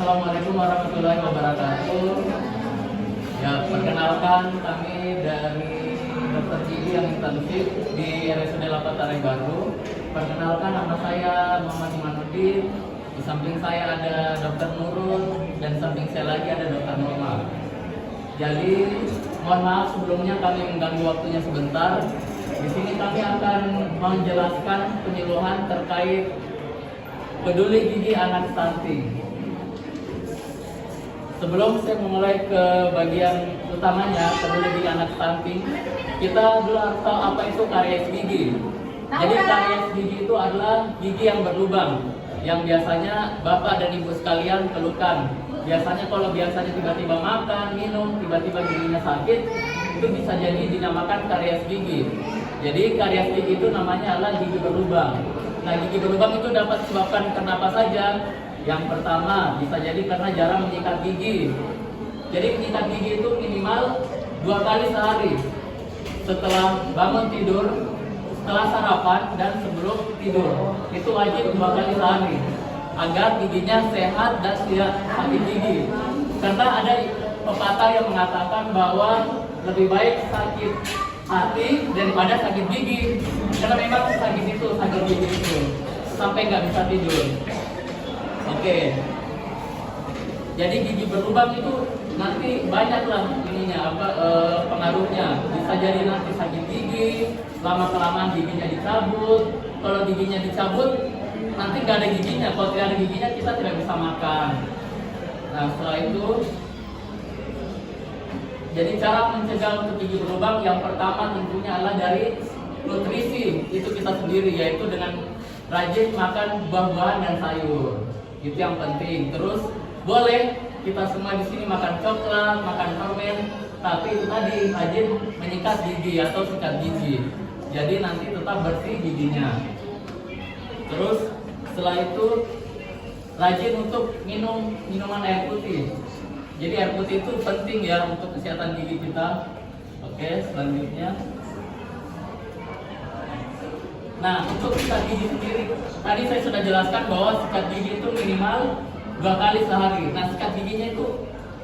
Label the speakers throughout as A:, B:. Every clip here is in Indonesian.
A: Assalamualaikum warahmatullahi wabarakatuh. Ya, perkenalkan kami dari Dr. Gigi yang intensif di RSUD Lapas Tarai Baru. Perkenalkan, nama saya Muhammad Imanuddin. Di samping saya ada Dr. Nurul dan samping saya lagi ada Dr. Norma. Jadi, mohon maaf sebelumnya kami mengganggu waktunya sebentar. Di sini kami akan menjelaskan penyuluhan terkait peduli gigi anak stunting. Sebelum saya memulai ke bagian utamanya, peduli gigi anak stunting, kita dulu harus tahu apa itu karies gigi. Jadi karies gigi itu adalah gigi yang berlubang, yang biasanya bapak dan ibu sekalian keluhkan. Biasanya kalau tiba-tiba makan, minum, tiba-tiba giginya sakit, itu bisa jadi dinamakan karies gigi. Jadi karies gigi itu namanya adalah gigi berlubang. Nah, gigi berlubang itu dapat disebabkan karena apa saja? Yang pertama, bisa jadi karena jarang menyikat gigi. Jadi menyikat gigi itu minimal 2 kali sehari. Setelah bangun tidur, setelah sarapan, dan sebelum tidur. Itu wajib 2 kali sehari. Agar giginya sehat dan tidak sakit gigi. Karena ada pepatah yang mengatakan bahwa lebih baik sakit hati daripada sakit gigi. Karena memang sakit gigi itu sampai nggak bisa tidur. Oke. Jadi gigi berlubang itu nanti banyaklah pengaruhnya. Bisa jadi nanti sakit gigi, lama-kelamaan giginya dicabut. Kalau giginya dicabut, nanti nggak ada giginya. Kalau tidak ada giginya, kita tidak bisa makan. Nah, setelah itu, jadi cara mencegah untuk gigi berlubang yang pertama tentunya adalah dari nutrisi itu kita sendiri, yaitu dengan rajin makan buah-buahan dan sayur. Itu yang penting. Terus boleh kita semua di sini makan coklat, makan permen, tapi itu tadi rajin menyikat gigi atau sikat gigi. Jadi nanti tetap bersih giginya. Terus setelah itu rajin untuk minum minuman air putih. Jadi air putih itu penting ya untuk kesehatan gigi kita. Oke, selanjutnya. Nah, untuk sikat gigi sendiri, tadi saya sudah jelaskan bahwa sikat gigi itu minimal 2 kali sehari. Nah, sikat giginya itu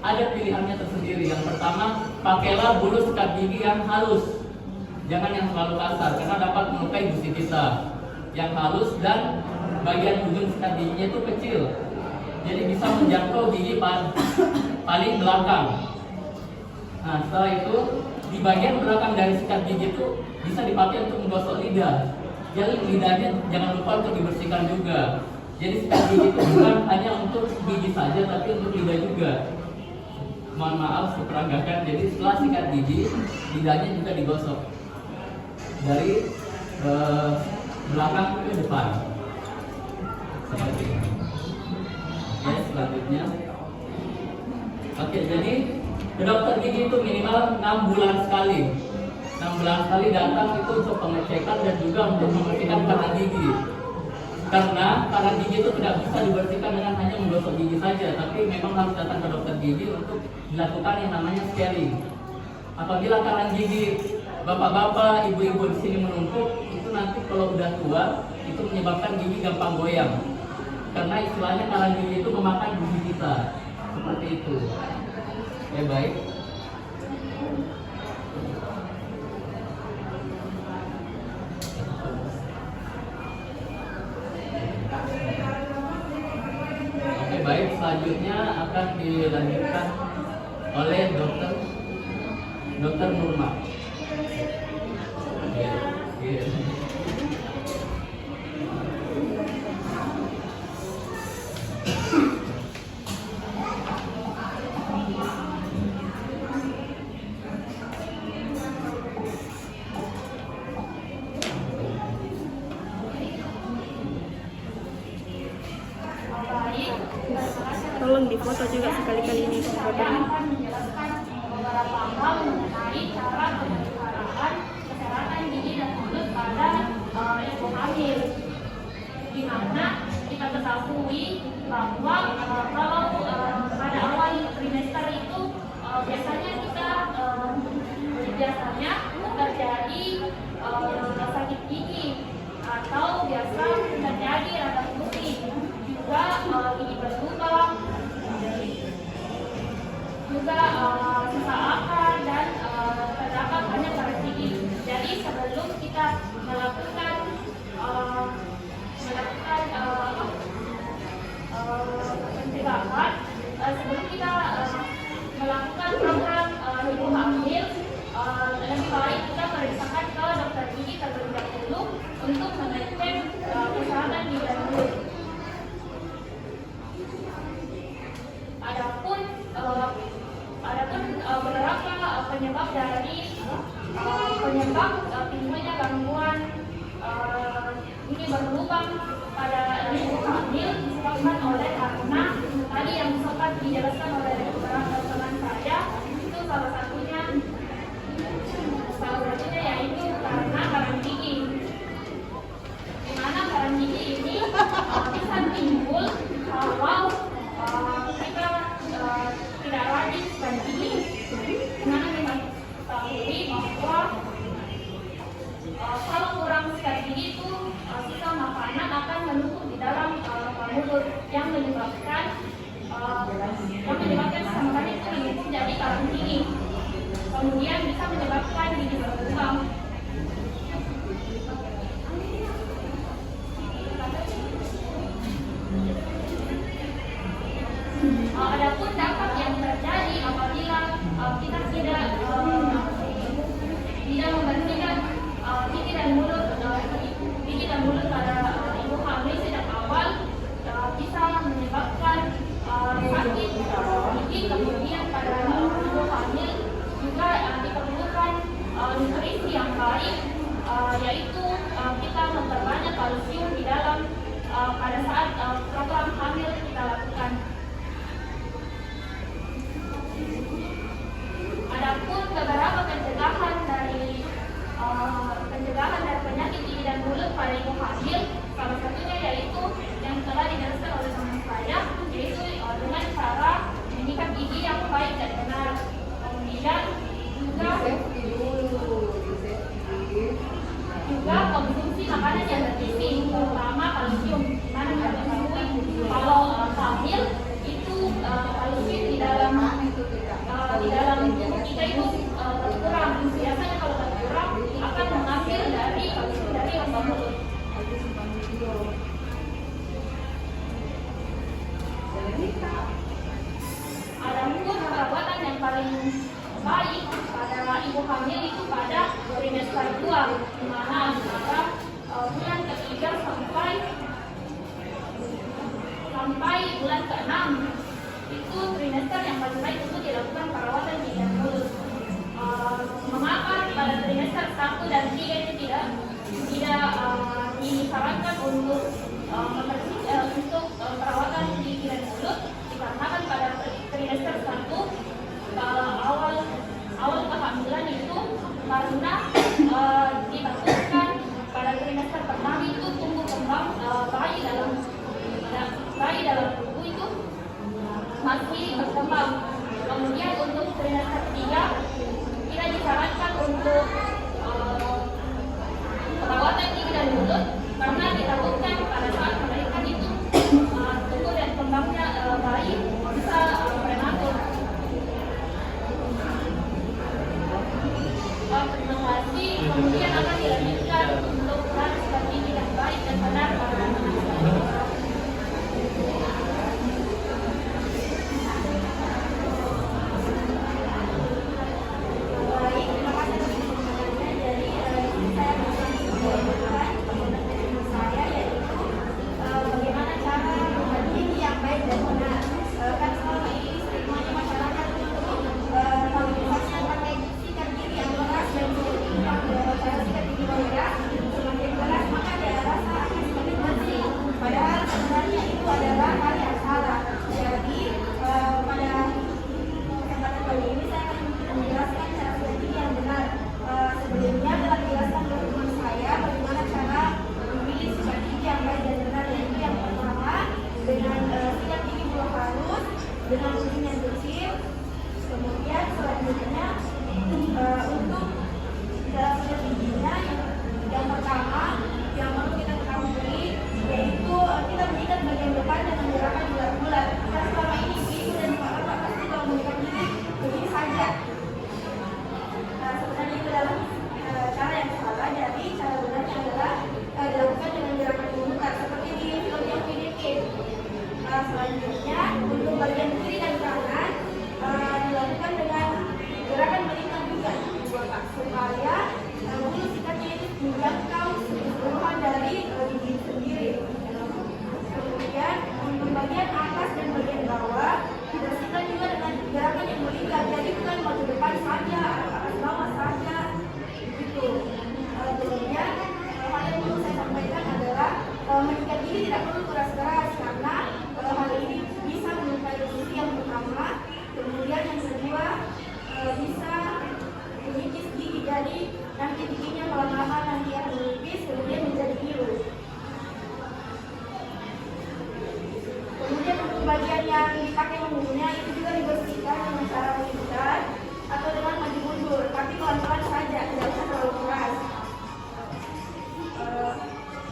A: ada pilihannya tersendiri. Yang pertama, pakailah bulu sikat gigi yang halus. Jangan yang terlalu kasar, karena dapat melukai gusi kita. Yang halus dan bagian ujung sikat giginya itu kecil. Jadi bisa menjangkau gigi paling belakang. Nah, setelah itu, di bagian belakang dari sikat gigi itu bisa dipakai untuk menggosok lidah. Jadi lidahnya jangan lupa untuk dibersihkan juga. Jadi sikat gigi itu bukan hanya untuk gigi saja, tapi untuk lidah juga. Mohon maaf seperagakan. Jadi setelah sikat gigi, lidahnya juga digosok dari belakang ke depan. Seperti ini. Oke, selanjutnya. Oke, jadi ke dokter gigi itu minimal 6 bulan sekali. 6 bulan sekali datang itu untuk pengecekan dan juga untuk membersihkan karang gigi. Karena karang gigi itu tidak bisa dibersihkan dengan hanya menggosok gigi saja, tapi memang harus datang ke dokter gigi untuk dilakukan yang namanya scaling. Apabila karang gigi bapak-bapak, ibu-ibu di sini menumpuk, itu nanti kalau udah tua itu menyebabkan gigi gampang goyang. Karena istilahnya karang gigi itu memakan gigi kita. Seperti itu. Ya, baik. Oke, baik. Selanjutnya akan dilanjutkan oleh Dr. Nurma.
B: Tolong difoto juga sekali-kali ini.
C: Saya akan menjelaskan beberapa hal mengenai cara pemeliharaan kesehatan gigi dan mulut pada ibu hamil. Di mana kita ketahui bahwa kalau pada awal trimester itu biasanya terjadi sakit gigi atau biasa terjadi radang putih, juga gigi berlubang, Adapun dampak yang terjadi apabila kita tidak membersihkan gigi dan mulut pada ibu hamil sejak awal bisa menyebabkan sakit gigi. Kemudian pada ibu hamil juga diperlukan nutrisi yang baik, yaitu kita memperbanyak kalsium di dalam pada saat program hamil kita lakukan. Adapun beberapa pencegahan dari penyakit gigi dan mulut pada ibu hamil, salah satunya yaitu yang telah dijelaskan oleh teman saya, yaitu dengan cara menyikat gigi yang baik dan benar. Kemudian juga konsumsi makanan yang bergizi, terutama kalsium. Dimana kita ketahui kalau hamil itu kalsium di dalam tubuh kita itu berkurang. Biasanya kalau berkurang akan mengambil dari kalsium dari lubang mulut. Adapun perawatan yang paling baik pada ibu hamil itu pada trimester 2, di mana antara bulan ke-3 sampai bulan ke-6 itu trimester yang paling baik untuk dilakukan perawatan gigi dan mulut. Mengapa pada trimester 1 dan 3 itu tidak disarankan untuk perawatan gigi dan mulut? Dikarenakan pada trimester 1 awal kehamilan itu karena ditakutkan pada trimester pertama itu tumbuh kembang bayi dalam tubuh itu masih berkembang. Kemudian untuk trimester 3 tidak disarankan untuk perawatan gigi dan mulut karena ditakutkan pada saat melahirkan itu tumbuh dan kembangnya bayi bisa prematur. Terima kasih. Kemudian akan dilanjutkan untuk peran strategi yang baik dan benar pada anak-anak. Dengan ujung yang kecil. Kemudian selanjutnya untuk dalam sikat giginya yang pertama yang perlu kita ketahui yaitu kita menyikat bagian depan dan menggerakkan bulat-bulat. Karena selama ini ibu dan bapak pasti kalau menyikat gigi begini saja. Nah, sebenarnya itu adalah cara yang salah. Jadi cara benarnya adalah dilakukan dengan gerakan memutar seperti di film yang Filipin. Selanjutnya untuk bagian kiri dan kanan dilakukan dengan gerakan melintang juga supaya bulu sikatnya itu menjangkau keseluruhan dari gigi sendiri. Kemudian untuk bagian atas dan bagian bawah dibersihkan juga dengan gerakan yang melingkar. Jadi bukan bagian depan saja, atas bawah saja gitu. Kemudian hal yang perlu saya sampaikan adalah menyikat gigi tidak perlu keras-keras karena hal ini bisa melukai gusi yang pertama. Kemudian yang kedua bisa mengikis gigi, jadi nanti giginya pelan-pelan nanti akan menipis kemudian menjadi biru. Kemudian untuk bagian yang dipakai mengunyah itu juga dibersihkan dengan cara mengikat atau dengan maju mundur, tapi pelan-pelan saja, tidak usah terlalu keras.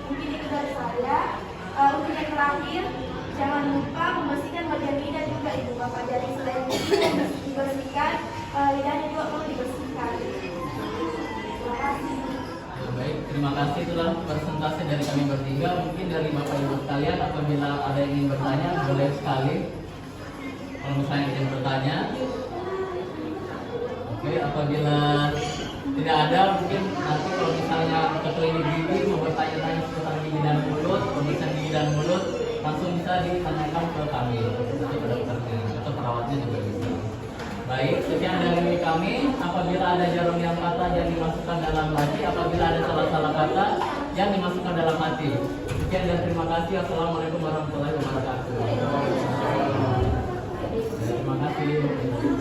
C: Mungkin itu dari saya. Untuk yang terakhir, jangan lupa membersihkan bagian lidah juga ibu bapak. Jadi selain dibersihkan, lidahnya juga perlu dibersihkan. Terima kasih.
A: Baik, terima kasih itulah presentasi dari kami bertiga. Mungkin dari bapak ibu sekalian apabila ada yang ingin bertanya boleh sekali. Kalau misalnya ingin bertanya, oke, apabila tidak ada, mungkin nanti kalau misalnya ke klinik gigi mau bertanya-tanya seputar gigi dan mulut, pemeriksaan gigi dan mulut, langsung bisa ditanyakan ke kami, itu ke dokternya atau perawatnya juga bisa. Baik, sekian dari kami. Apabila ada jarum yang patah yang dimasukkan dalam hati, apabila ada salah-salah kata yang dimasukkan dalam hati. Sekian dan terima kasih. Assalamualaikum warahmatullahi wabarakatuh. Terima kasih.